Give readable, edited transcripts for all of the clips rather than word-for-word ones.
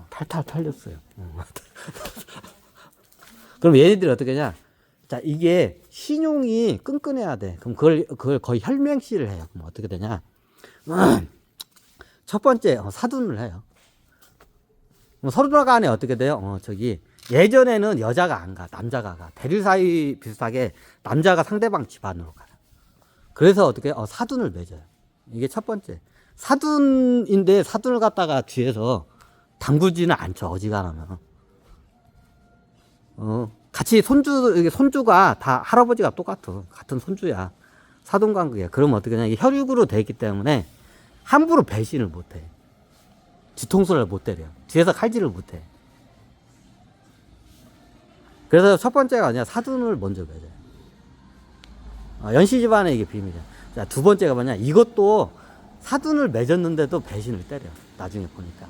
탈탈 털렸어요. 그럼 얘네들이 어떻게 하냐? 자, 이게 신용이 끈끈해야 돼. 그럼 그걸 거의 혈맹시를 해요. 그럼 어떻게 되냐? 첫 번째, 사둔을 해요. 서로 간에 어떻게 돼요? 예전에는 여자가 안 가, 남자가 가. 대릴 사이 비슷하게 남자가 상대방 집안으로 가요. 그래서 어떻게, 사둔을 맺어요. 이게 첫 번째. 사둔인데 사둔을 갖다가 뒤에서 담그지는 않죠, 어지간하면. 같이 손주가 다 할아버지가 똑같아. 같은 손주야. 사돈 관계야. 그러면 어떻게 하냐. 이게 혈육으로 돼 있기 때문에 함부로 배신을 못 해. 뒤통수를 못 때려. 뒤에서 칼질을 못 해. 그래서 첫 번째가 아니라 사돈을 먼저 맺어요. 연씨 집안에 이게 비밀이야. 자, 두 번째가 뭐냐. 이것도 사돈을 맺었는데도 배신을 때려. 나중에 보니까.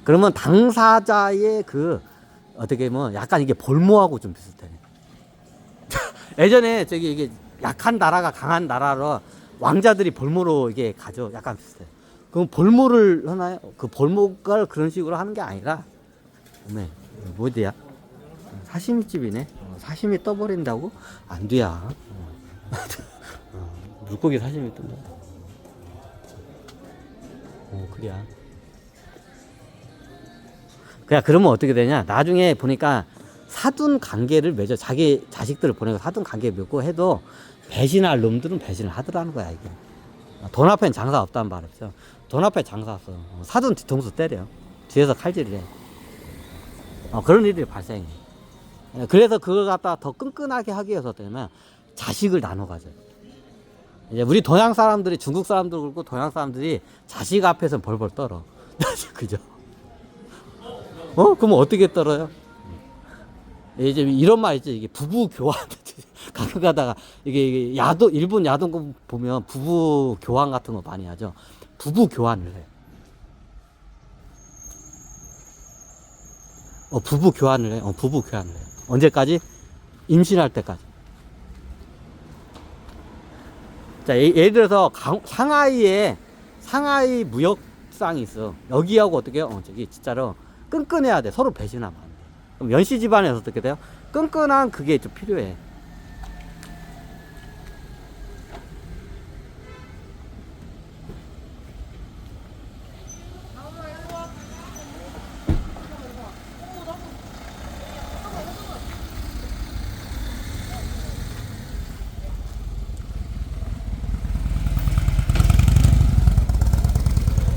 그러면 당사자의 어떻게 보면 약간 이게 볼모하고 좀 비슷해. 예전에 이게 약한 나라가 강한 나라로 왕자들이 볼모로 이게 가죠. 약간 비슷해. 그럼 볼모를 하나요? 그 볼모가 그런 식으로 하는 게 아니라, 뭐디야? 사시미집이네. 사시미 떠버린다고? 안 돼야. 물고기 사시미 뜬다. 그래야. 그냥 그러면 어떻게 되냐? 나중에 보니까 사돈 관계를 맺어. 자기 자식들을 보내고 사돈 관계 맺고 해도 배신할 놈들은 배신을 하더라는 거야, 이게. 돈 앞엔 장사 없다는 말 없죠. 돈 앞에 장사 없어. 사돈 뒤통수 때려. 뒤에서 칼질을 해. 그런 일들이 발생해. 그래서 그걸 갖다 더 끈끈하게 하기 위해서 때문에 자식을 나눠 가져요. 이제 우리 동양 사람들이, 중국 사람들 그렇고 동양 사람들이 자식 앞에서 벌벌 떨어. 그죠? 그러면 어떻게 떨어요? 이제 이런 말 있지. 이게 부부 교환. 가끔 가다가 이게 일본 야동 보면 부부 교환 같은 거 많이 하죠. 부부 교환을 해. 부부 교환을 해. 부부 교환을 해. 언제까지? 임신할 때까지. 자, 예를 들어서 상하이 무역상이 있어. 여기하고 어떻게 해요? 진짜로 끈끈해야 돼. 서로 배신하면 안 돼. 그럼 연씨 집안에서 어떻게 돼요? 끈끈한 그게 좀 필요해.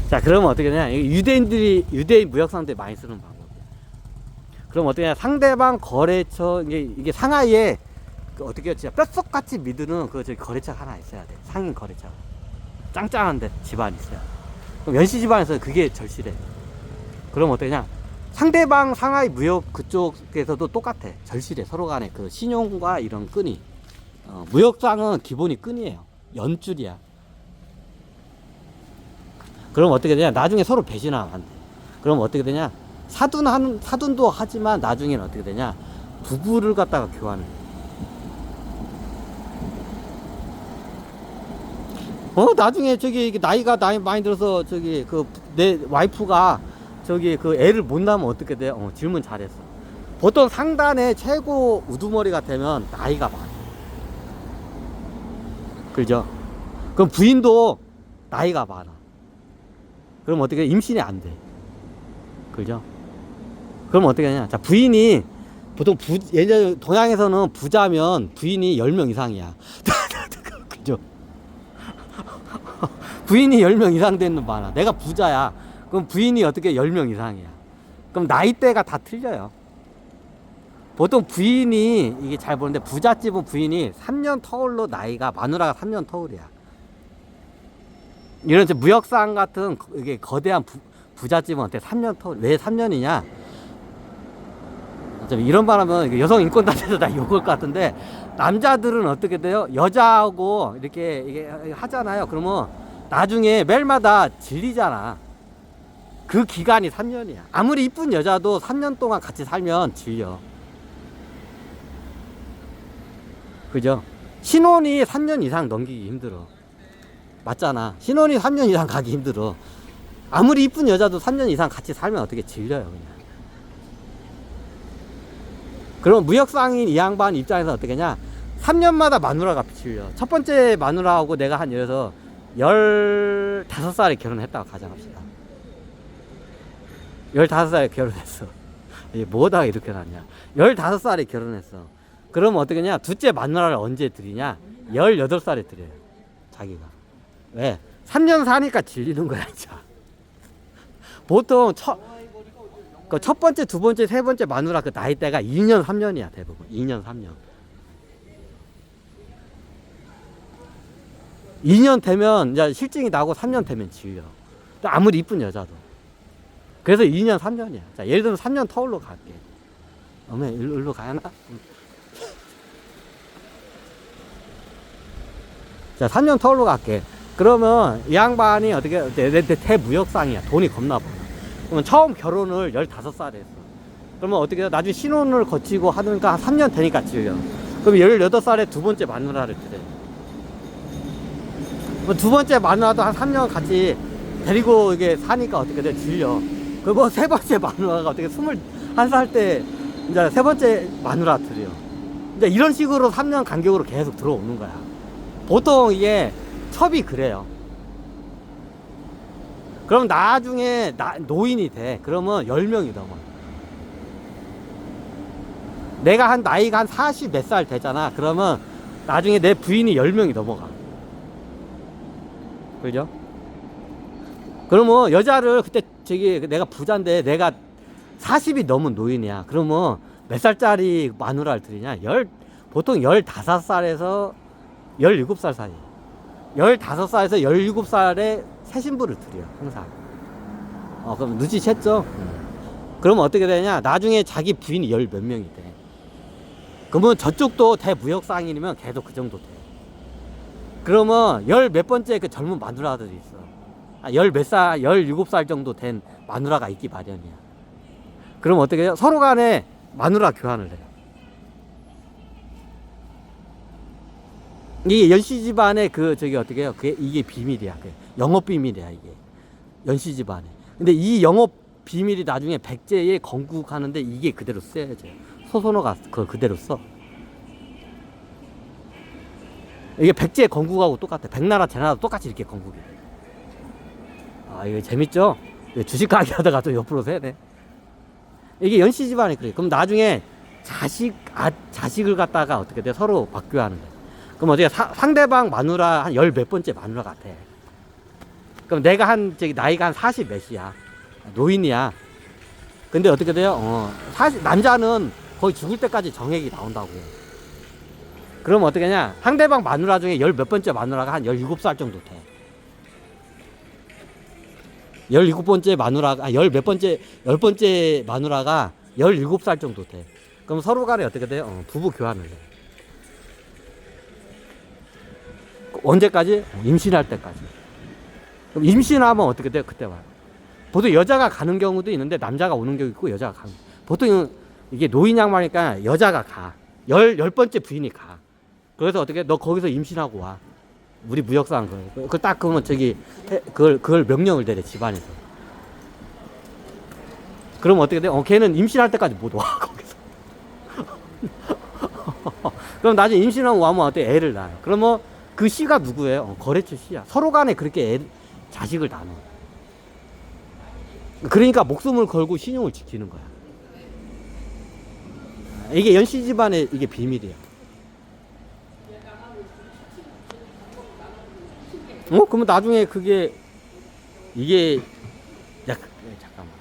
자, 그러면 어떻게 되냐? 유대인 무역상들이 많이 쓰는 방법이야. 그럼 어떻게 되냐? 상대방 거래처, 이게 상하이에, 어떻게 진짜 뼛속같이 믿는 거래처가 하나 있어야 돼. 상인 거래처가. 짱짱한데 집안이 있어야 돼. 그럼 연씨 집안에서 그게 절실해. 그럼 어떻게 되냐? 상대방 상하이 무역 그쪽에서도 똑같아. 절실해. 서로 간에 그 신용과 이런 끈이. 무역상은 기본이 끈이에요. 연줄이야. 그럼 어떻게 되냐? 나중에 서로 배신하면 안 돼. 그럼 어떻게 되냐? 사돈도 하지만 나중에는 어떻게 되냐? 부부를 갖다가 교환을 해. 나중에 이게 나이 많이 들어서 내 와이프가 애를 못 낳으면 어떻게 돼? 질문 잘했어. 보통 상단에 최고 우두머리 같으면 나이가 많아. 그죠? 그럼 부인도 나이가 많아. 그럼 어떻게 임신이 안 돼. 그죠? 그럼 어떻게 하냐? 자, 부인이 보통 예전 동양에서는 부자면 부인이 10명 이상이야. 그죠? 부인이 10명 이상 되는 놈 많아. 내가 부자야. 그럼 부인이 어떻게 10명 이상이야. 그럼 나이대가 다 틀려요. 보통 부인이 이게 잘 보는데 부잣집은 부인이 3년 터울로 나이가 마누라가 3년 터울이야. 이런 무역상 같은 이게 거대한 부잣집은 어때? 3년 터울. 왜 3년이냐? 이런 말 하면 여성 인권단체에서 나 욕할 것 같은데, 남자들은 어떻게 돼요? 여자하고 이게 하잖아요. 그러면 나중에 매일마다 질리잖아. 그 기간이 3년이야. 아무리 이쁜 여자도 3년 동안 같이 살면 질려. 그죠? 신혼이 3년 이상 넘기기 힘들어. 맞잖아. 신혼이 3년 이상 가기 힘들어. 아무리 이쁜 여자도 3년 이상 같이 살면 어떻게 질려요, 그냥. 그럼 무역상인 이 양반 입장에서 어떻게냐? 3년마다 마누라가 질려. 첫 번째 마누라하고 내가 한 예를 들어서 15살에 결혼했다고 가정합시다. 15살에 결혼했어. 이게 뭐다가 이렇게 났냐? 15살에 결혼했어. 그럼 어떻게냐? 둘째 마누라를 언제 드리냐? 18살에 드려요. 자기가. 왜? 3년 사니까 질리는 거야, 진짜. 보통 첫 번째, 두 번째, 세 번째 마누라 그 나이대가 2년, 3년이야, 대부분. 2년, 3년. 2년 되면 이제 실증이 나고 3년 되면 질려. 또 아무리 이쁜 여자도. 그래서 2년, 3년이야. 자, 예를 들면 3년 터울로 갈게. 어머, 일로 가야나? 자, 3년 터울로 갈게. 그러면 이 양반이 어떻게, 내 대무역상이야. 돈이 겁나 많아. 그러면 처음 결혼을 15살에 했어. 그러면 어떻게, 나중에 신혼을 거치고 하니까 3년 되니까 질려. 그럼 18살에 두 번째 마누라를 드려. 두 번째 마누라도 한 3년 같이 데리고 이게 사니까 어떻게 돼? 질려. 그리고 세 번째 마누라가 어떻게 21살 때 이제 세 번째 마누라 드려. 이제 이런 식으로 3년 간격으로 계속 들어오는 거야. 보통 이게 첩이 그래요. 그럼 나중에 노인이 돼. 그러면 10명이 넘어. 내가 한 나이가 한 40 몇 살 되잖아. 그러면 나중에 내 부인이 10명이 넘어가. 그죠? 그러면 여자를 그때 내가 부자인데 내가 40이 넘은 노인이야. 그러면 몇 살짜리 마누라를 드리냐? 보통 15살에서 17살 사이. 15살에서 17살에 새 신부를 드려, 항상. 그럼 눈치챘죠? 그러면 어떻게 되냐? 나중에 자기 부인이 10 몇 명이 돼. 그러면 저쪽도 대무역상인이면 계속 그 정도 돼. 그러면 10 몇 번째 그 젊은 마누라들이 있어. 10 몇 살, 17살 정도 된 마누라가 있기 마련이야. 그럼 어떻게 해요? 서로 간에 마누라 교환을 해요. 이게 연씨 집안의 어떻게 해요? 이게 비밀이야. 영업 비밀이야, 이게. 연씨 집안에. 근데 이 영업 비밀이 나중에 백제에 건국하는데 이게 그대로 쓰여져. 소선호가 그대로 써. 이게 백제 건국하고 똑같아. 백나라, 제나라도 똑같이 이렇게 건국이 돼. 이거 재밌죠? 주식 가게 하다가 또 옆으로 세네. 이게 연씨 집안이 그래. 그럼 나중에 자식을 갖다가 어떻게 돼? 서로 바뀌어하는 거야. 그럼 어떻게 상대방 마누라 한 10 몇 번째 마누라 같아. 그럼 내가 나이가 한 40 몇이야. 노인이야. 근데 어떻게 돼요? 남자는 거의 죽을 때까지 정액이 나온다고. 그럼 어떻게 하냐? 상대방 마누라 중에 10 몇 번째 마누라가 한 17살 정도 돼. 17번째 마누라가, 10 몇 번째, 10번째 마누라가 17살 정도 돼. 그럼 서로 간에 어떻게 돼요? 부부 교환을 해. 언제까지? 임신할 때까지. 그럼 임신하면 어떻게 돼요? 그때 와요. 보통 여자가 가는 경우도 있는데 남자가 오는 경우 있고 여자가 가는. 보통 이게 노인 양반이니까 여자가 가. 10번째 부인이 가. 그래서 어떻게 너 거기서 임신하고 와. 우리 무역상 그걸 딱 그러면 그걸 명령을 내려 집안에서. 그럼 어떻게 돼? 걔는 임신할 때까지 못 와 거기서. 그럼 나중에 임신하고 와면 어때? 애를 낳아요. 그러면 그 씨가 누구예요? 거래처 씨야. 서로 간에 그렇게 자식을 나눠. 그러니까 목숨을 걸고 신용을 지키는 거야. 이게 연씨 집안의 이게 비밀이야. 그러면 나중에 이게 잠깐만.